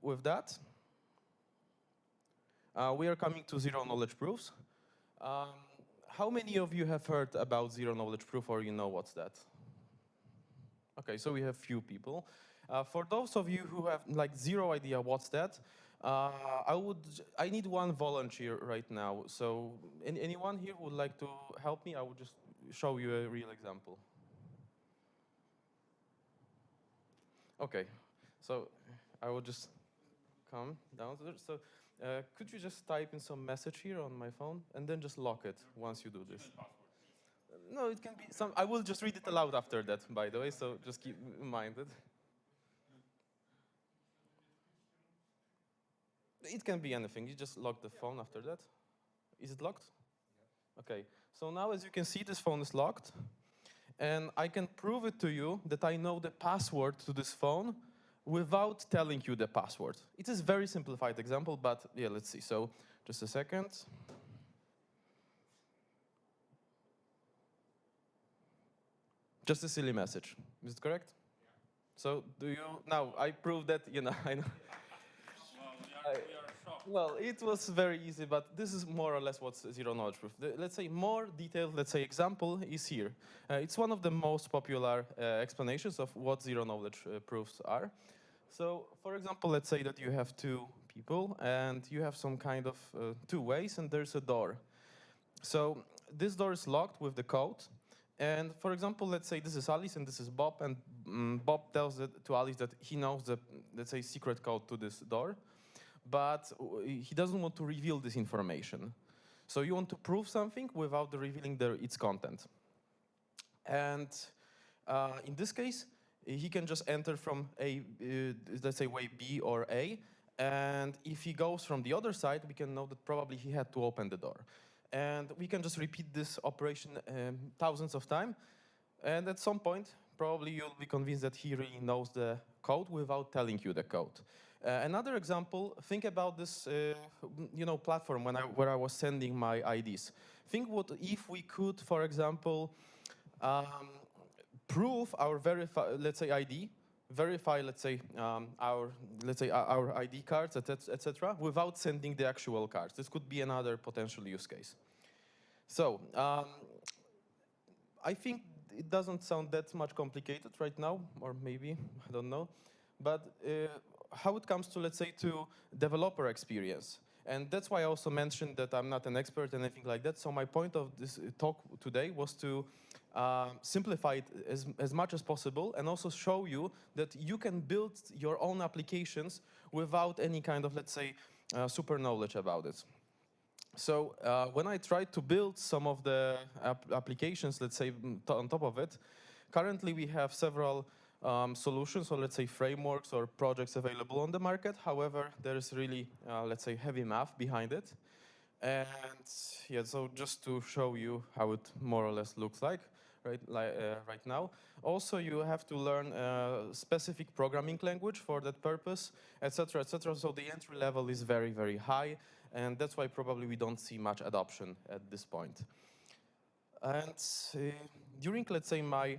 with that, we are coming to zero-knowledge proofs. How many of you have heard about zero-knowledge proof, or you know what's that? Okay, so we have few people. For those of you who have like zero idea what's that, I need one volunteer right now. So anyone here would like to help me? I will just show you a real example. Okay, so I will just come down to there. So could you just type in some message here on my phone and then just lock it once you do this? No, it can be some. I will just read it aloud after that, by the way, so just keep in mind it. It can be anything. You just lock the phone after that. Is it locked? Okay. So now, as you can see, this phone is locked. And I can prove it to you that I know the password to this phone without telling you the password. It is a very simplified example, but yeah, let's see. So just a second. Just a silly message. Is it correct? Yeah. So do you, now I proved that, you know, I know. Well, we are shocked. Well, it was very easy, but this is more or less what's zero-knowledge proof. Let's say more detailed, let's say, example is here. It's one of the most popular explanations of what zero-knowledge proofs are. So, for example, let's say that you have two people, and you have some kind of two ways, and there's a door. So this door is locked with the code. And for example, let's say this is Alice and this is Bob, and Bob tells to Alice that he knows the, let's say, secret code to this door, but he doesn't want to reveal this information. So you want to prove something without revealing its content. And in this case, he can just enter from let's say, way B or A, and if he goes from the other side, we can know that probably he had to open the door. And we can just repeat this operation thousands of times. And at some point, probably you'll be convinced that he really knows the code without telling you the code. Another example, think about this platform where I was sending my IDs. Think what if we could, for example, prove our let's say, ID, verify, let's say, our ID cards, etc., without sending the actual cards. This could be another potential use case. So I think it doesn't sound that much complicated right now, or maybe, I don't know. But how it comes to, let's say, to developer experience. And that's why I also mentioned that I'm not an expert and anything like that. So my point of this talk today was to simplify it as much as possible, and also show you that you can build your own applications without any kind of, let's say, super knowledge about it. So when I tried to build some of the applications, let's say, on top of it, currently we have several solutions, or let's say frameworks or projects available on the market. However, there is really, let's say, heavy math behind it. And yeah, so just to show you how it more or less looks like right now. Also, you have to learn a specific programming language for that purpose, etc., etc. So the entry level is very, very high, and that's why probably we don't see much adoption at this point. And during, let's say, my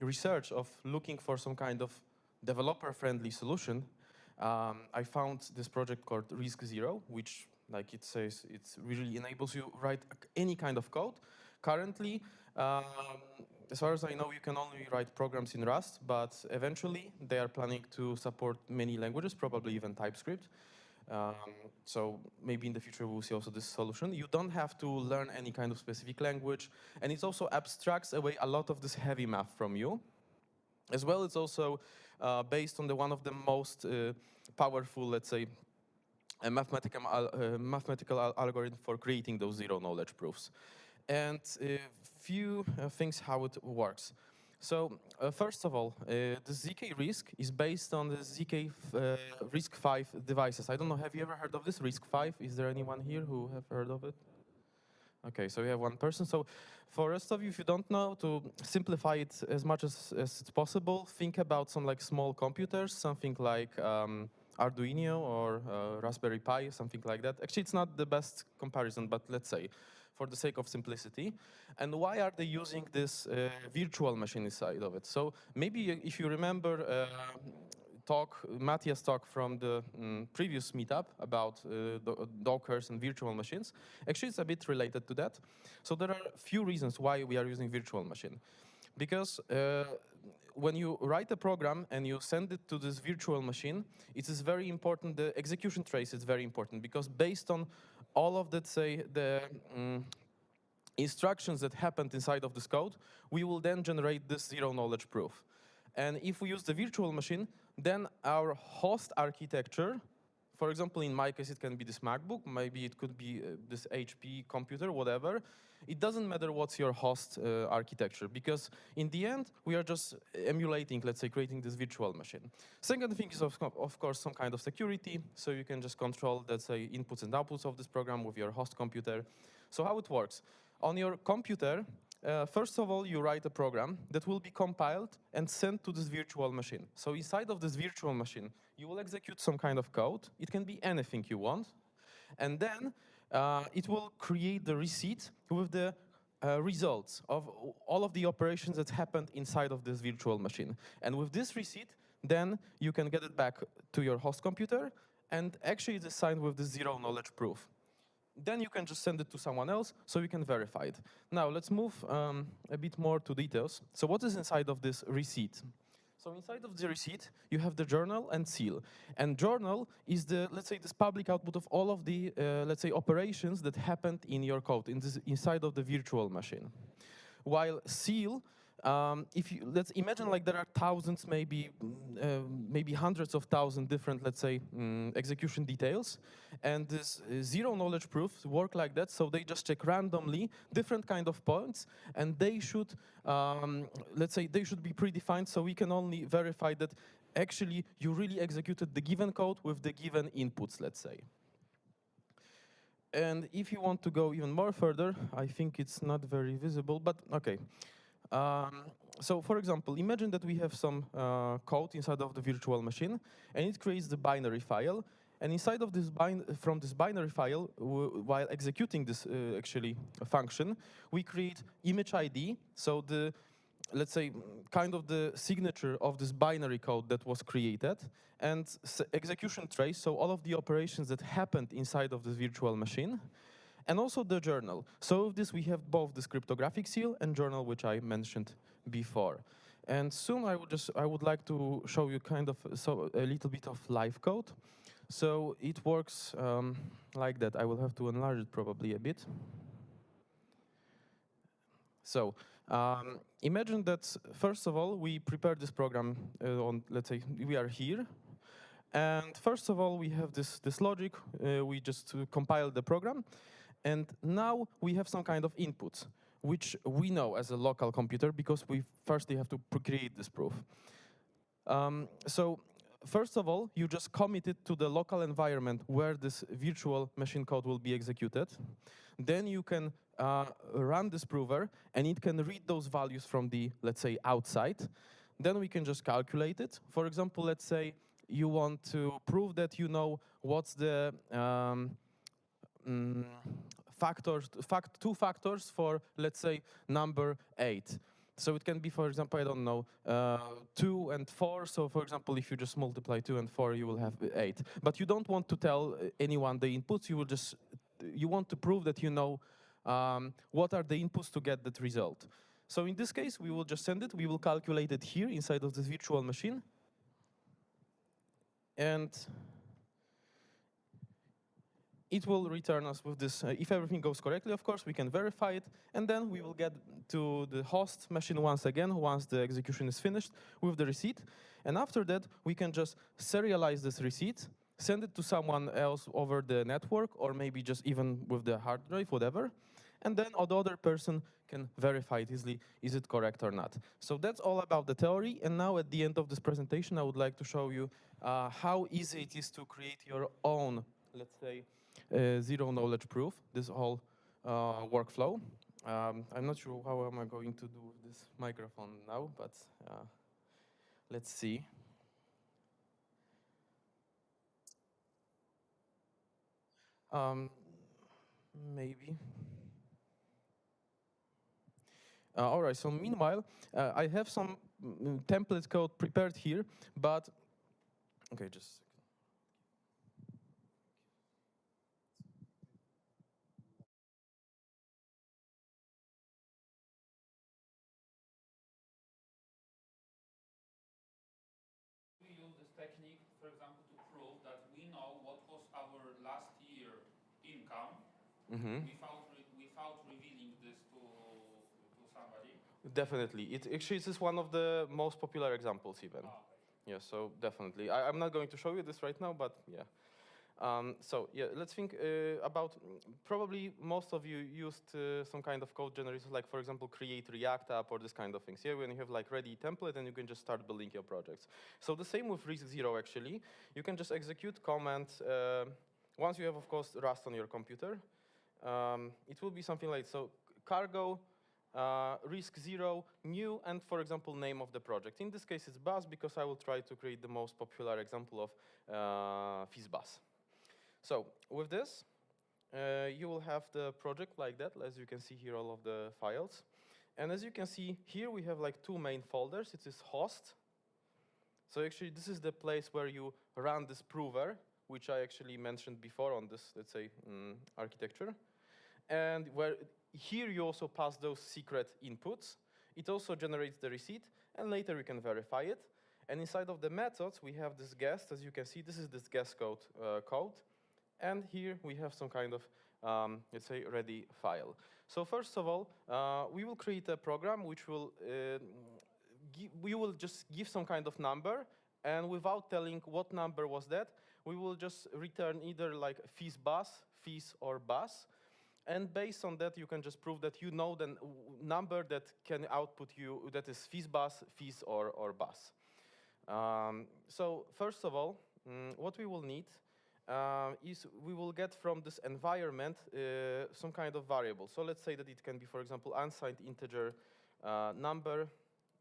research of looking for some kind of developer-friendly solution, I found this project called Risc 0, which, like it says, it really enables you to write any kind of code. Currently, as far as I know, you can only write programs in Rust, but eventually they are planning to support many languages, probably even TypeScript. So maybe in the future we'll see also this solution. You don't have to learn any kind of specific language, and it also abstracts away a lot of this heavy math from you. As well, it's also based on one of the most powerful, let's say, mathematical algorithm for creating those zero-knowledge proofs. And a few things how it works. So first of all, the ZK Risc is based on the ZK Risc-V devices. I don't know, have you ever heard of this, Risc-V? Is there anyone here who have heard of it? Okay, so we have one person. So for the rest of you, if you don't know, to simplify it as much as it's possible, think about some like small computers, something like Arduino or Raspberry Pi, something like that. Actually, it's not the best comparison, but let's say, for the sake of simplicity. And why are they using this virtual machine inside of it? So maybe if you remember Matthias talk from the previous meetup about Dockers and virtual machines. Actually, it's a bit related to that. So there are a few reasons why we are using virtual machine. Because when you write a program and you send it to this virtual machine, it is very important, the execution trace is very important, because based on all of, let's say, the instructions that happened inside of this code, we will then generate this zero-knowledge proof. And if we use the virtual machine, then our host architecture, for example, in my case, it can be this MacBook, maybe it could be this HP computer, whatever. It doesn't matter what's your host architecture, because in the end, we are just emulating, let's say, creating this virtual machine. Second thing is, of course, some kind of security, so you can just control, let's say, inputs and outputs of this program with your host computer. So how it works? On your computer, first of all, you write a program that will be compiled and sent to this virtual machine. So inside of this virtual machine, you will execute some kind of code. It can be anything you want. And then it will create the receipt with the results of all of the operations that happened inside of this virtual machine. And with this receipt, then you can get it back to your host computer, and actually it's signed with the zero-knowledge proof. Then you can just send it to someone else so you can verify it. Now let's move a bit more to details. So what is inside of this receipt? So inside of the receipt, you have the journal and seal. And journal is the, let's say, this public output of all of the, let's say, operations that happened in your code, inside of the virtual machine. While seal, let's imagine like there are thousands, maybe hundreds of thousands different, let's say, execution details, and this zero-knowledge proofs work like that. So they just check randomly different kind of points, and they should, let's say, they should be predefined, so we can only verify that actually you really executed the given code with the given inputs, let's say. And if you want to go even more further, I think it's not very visible, but okay. So for example, imagine that we have some code inside of the virtual machine, and it creates the binary file. And inside of this from this binary file, while executing this actually function, we create image ID. So the, let's say, kind of the signature of this binary code that was created, and execution trace, so all of the operations that happened inside of this virtual machine, and also the journal. So with this, we have both this cryptographic seal and journal, which I mentioned before. And soon I would like to show you kind of a little bit of live code. So it works like that. I will have to enlarge it probably a bit. So imagine that, first of all, we prepared this program on, let's say, we are here. And first of all, we have this logic. We just compiled the program. And now we have some kind of inputs, which we know as a local computer, because we firstly have to create this proof. So first of all, you just commit it to the local environment where this virtual machine code will be executed. Then you can run this prover, and it can read those values from the, let's say, outside. Then we can just calculate it. For example, let's say you want to prove that you know what's the two factors for, let's say, number 8. So it can be, for example, I don't know, 2 and 4. So for example, if you just multiply 2 and 4, you will have 8. But you don't want to tell anyone the inputs. You want to prove that you know what are the inputs to get that result. So in this case, we will just send it. We will calculate it here inside of this virtual machine. And it will return us with this. If everything goes correctly, of course, we can verify it. And then we will get to the host machine once again, once the execution is finished, with the receipt. And after that, we can just serialize this receipt, send it to someone else over the network, or maybe just even with the hard drive, whatever. And then the other person can verify it easily, is it correct or not. So that's all about the theory. And now at the end of this presentation, I would like to show you how easy it is to create your own, let's say, zero-knowledge proof, this whole workflow. I'm not sure how am I going to do this microphone now, but let's see. Maybe. All right, so meanwhile, I have some template code prepared here, but Okay, just a second. We use this technique, for example, to prove that we know what was our last year income without revealing this to somebody. Definitely. It actually this is one of the most popular examples even. Okay. Yeah, so definitely. I'm not going to show you this right now, but yeah. So yeah, let's think about probably most of you used some kind of code generators, like for example, create React app or this kind of things. Yeah, when you have like ready template and you can just start building your projects. So the same with Risc 0 actually. You can just execute command once you have of course Rust on your computer. It will be something like so cargo. Risc 0, new, and for example, name of the project. In this case, it's bus because I will try to create the most popular example of FizzBus. So with this, you will have the project like that. As you can see here, all of the files. And as you can see here, we have like two main folders. It is host. So actually, this is the place where you run this prover, which I actually mentioned before on this, let's say, architecture. And where here you also pass those secret inputs. It also generates the receipt, and later you can verify it. And inside of the methods, we have this guest. As you can see, this is this guest code. And here we have some kind of, let's say, ready file. So first of all, we will create a program which will, we will just give some kind of number, and without telling what number was that, we will just return either like FizzBus, Fizz, or bus. And based on that, you can just prove that you know the number that can output you, that is FizzBus, Fizz, or bus. So first of all, what we will need is we will get from this environment some kind of variable. So let's say that it can be, for example, unsigned integer number,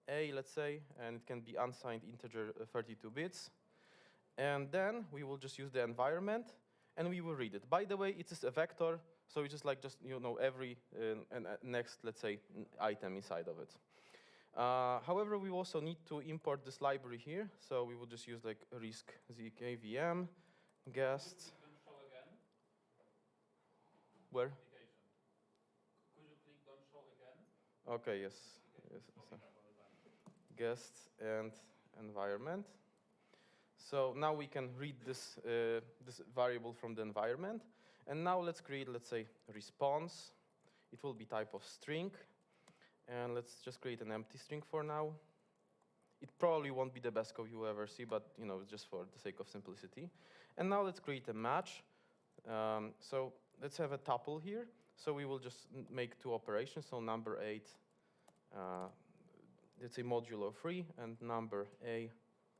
a, let's say, and it can be unsigned integer 32 bits. And then we will just use the environment, and we will read it. By the way, it is a vector, so it's just like every next, let's say, item inside of it. However, we also need to import this library here, so we will just use like Risc zkvm guest. Could you show again? Where? Could you click don't show again? Okay, yes. Yes. So. Guest and environment. So now we can read this, this variable from the environment. And now let's create, let's say, response. It will be type of string. And let's just create an empty string for now. It probably won't be the best code you ever see, but just for the sake of simplicity. And now let's create a match. So let's have a tuple here. So we will just make two operations. So number 8, let's say modulo 3, and number a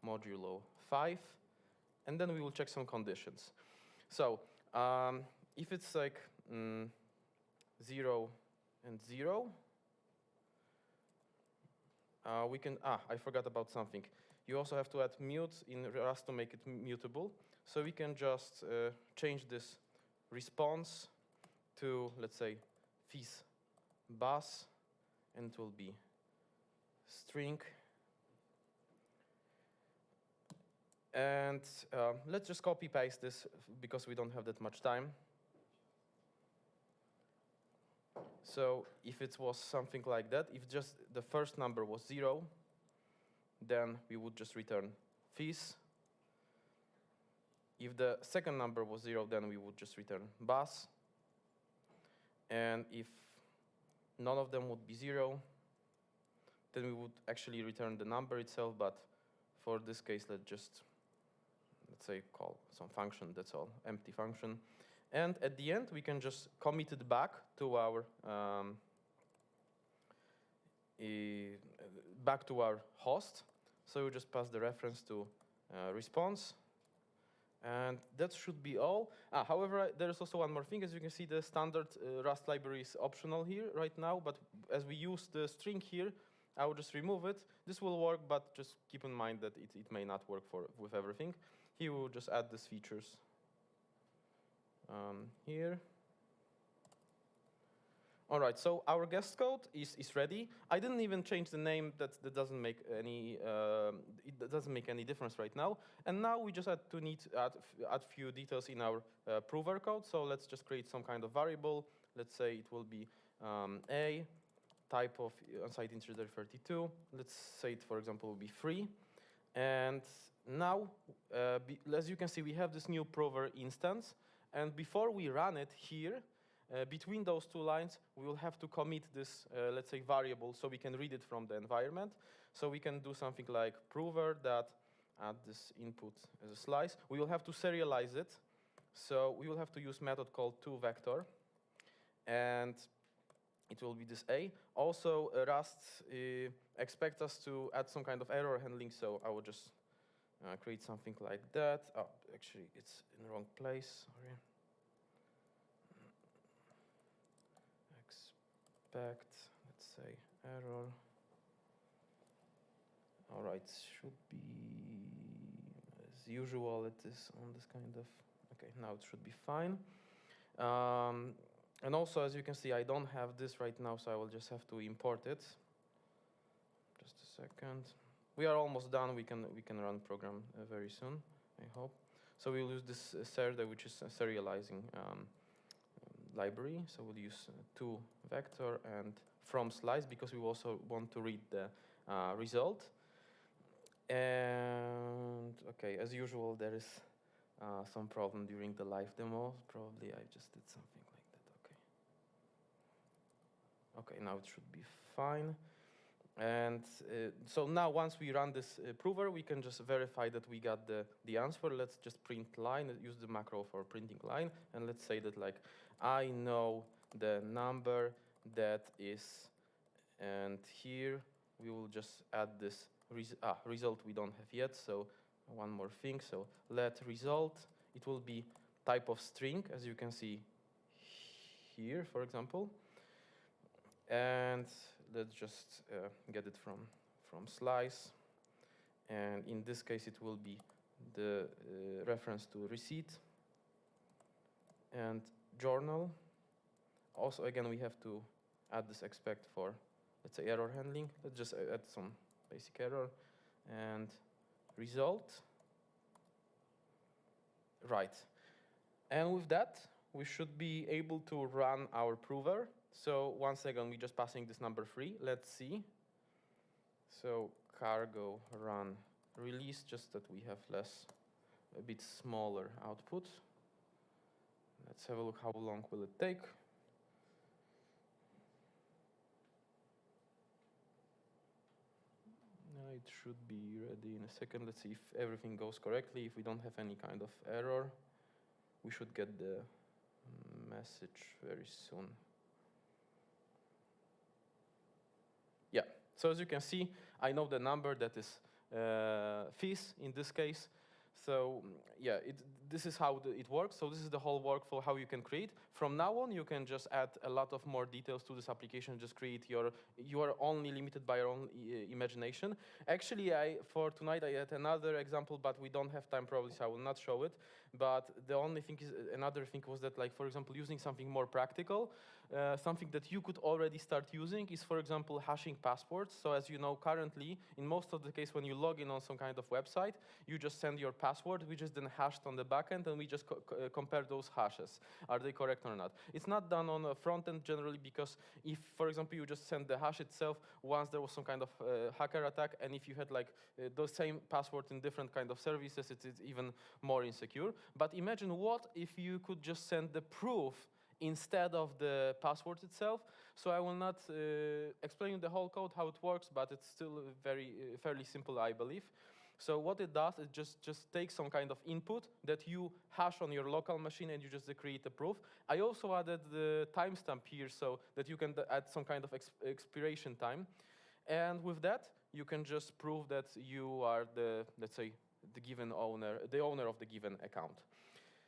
modulo 5. And then we will check some conditions. So if it's like 0 and 0, we can, I forgot about something. You also have to add mute in Rust to make it mutable. So we can just change this response to, let's say, fizz bus, and it will be string. And let's just copy paste this because we don't have that much time. So if it was something like that, if just the first number was 0, then we would just return fizz. If the second number was 0, then we would just return bus. And if none of them would be 0, then we would actually return the number itself. But for this case, let's say, call some function, that's all, empty function. And at the end, we can just commit it back to our host. So we just pass the reference to response. And that should be all. However, there's also one more thing. As you can see, the standard Rust library is optional here right now. But as we use the string here, I will just remove it. This will work, but just keep in mind that it may not work with everything. Here we will just add these features here. All right, so our guest code is ready. I didn't even change the name. That doesn't make any it doesn't make any difference right now. And now we just need to add few details in our prover code. So let's just create some kind of variable. Let's say it will be a type of on-site integer 32. Let's say it, for example, will be 3. And now, as you can see, we have this new prover instance. And before we run it here, between those two lines, we will have to commit this, let's say, variable so we can read it from the environment. So we can do something like prover that add this input as a slice. We will have to serialize it. So we will have to use method called toVector. And it will be this A. Also, Rust expects us to add some kind of error handling, so I will just create something like that. Oh, actually, it's in the wrong place, sorry. Expect, let's say, error. All right, should be as usual. It is on this kind of, okay, now it should be fine. And also, as you can see, I don't have this right now, so I will just have to import it. Just a second. We are almost done. We can run program very soon, I hope. So we'll use this ser, which is a serializing library. So we'll use toVector and from slice because we also want to read the result. And okay, as usual, there is some problem during the live demo. Probably I just did something like that. Okay, now it should be fine. And so now once we run this prover, we can just verify that we got the answer. Let's just print line, use the macro for printing line. And let's say that like, I know the number that is, and here we will just add this result we don't have yet. So one more thing, so let result, it will be type of string, as you can see here, for example. And let's just get it from slice. And in this case, it will be the reference to receipt and journal. Also, again, we have to add this expect for, let's say, error handling. Let's just add some basic error and result. Right. And with that, we should be able to run our prover. So once again, we're just passing this number 3. Let's see. So cargo run release, just that we have a bit smaller output. Let's have a look how long will it take. It should be ready in a second. Let's see if everything goes correctly. If we don't have any kind of error, we should get the message very soon. Yeah, so as you can see, I know the number that is fees in this case. So yeah, this is how it works. So this is the whole workflow, how you can create. From now on, you can just add a lot of more details to this application. Just create you are only limited by your own imagination. Actually, for tonight, I had another example, but we don't have time probably, so I will not show it. But the only thing is, another thing was that, like, for example, using something more practical, something that you could already start using is, for example, hashing passwords. So as you know, currently, in most of the case, when you log in on some kind of website, you just send your password, which is then hashed on the backend, and we just compare those hashes. Are they correct or not? It's not done on a front end generally, because if, for example, you just send the hash itself, once there was some kind of hacker attack, and if you had like those same password in different kind of services, it's even more insecure. But imagine what if you could just send the proof instead of the password itself. So I will not explain the whole code, how it works, but it's still fairly simple, I believe. So what it does, it just takes some kind of input that you hash on your local machine, and you just create a proof. I also added the timestamp here so that you can add some kind of expiration time. And with that, you can just prove that you are let's say, the owner of the given account.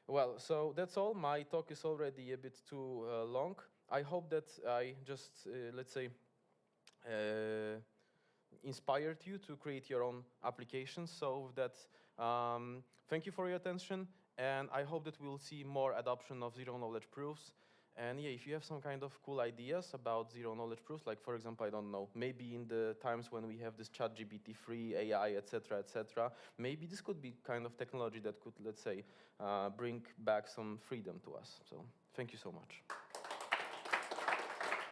Well, so that's all. My talk is already a bit too long. I hope that I just, let's say, inspired you to create your own applications. So that, thank you for your attention, and I hope that we'll see more adoption of zero-knowledge proofs. And yeah, if you have some kind of cool ideas about zero knowledge proofs, like for example, I don't know, maybe in the times when we have this ChatGPT free AI, etc., maybe this could be kind of technology that could, let's say, bring back some freedom to us. So thank you so much.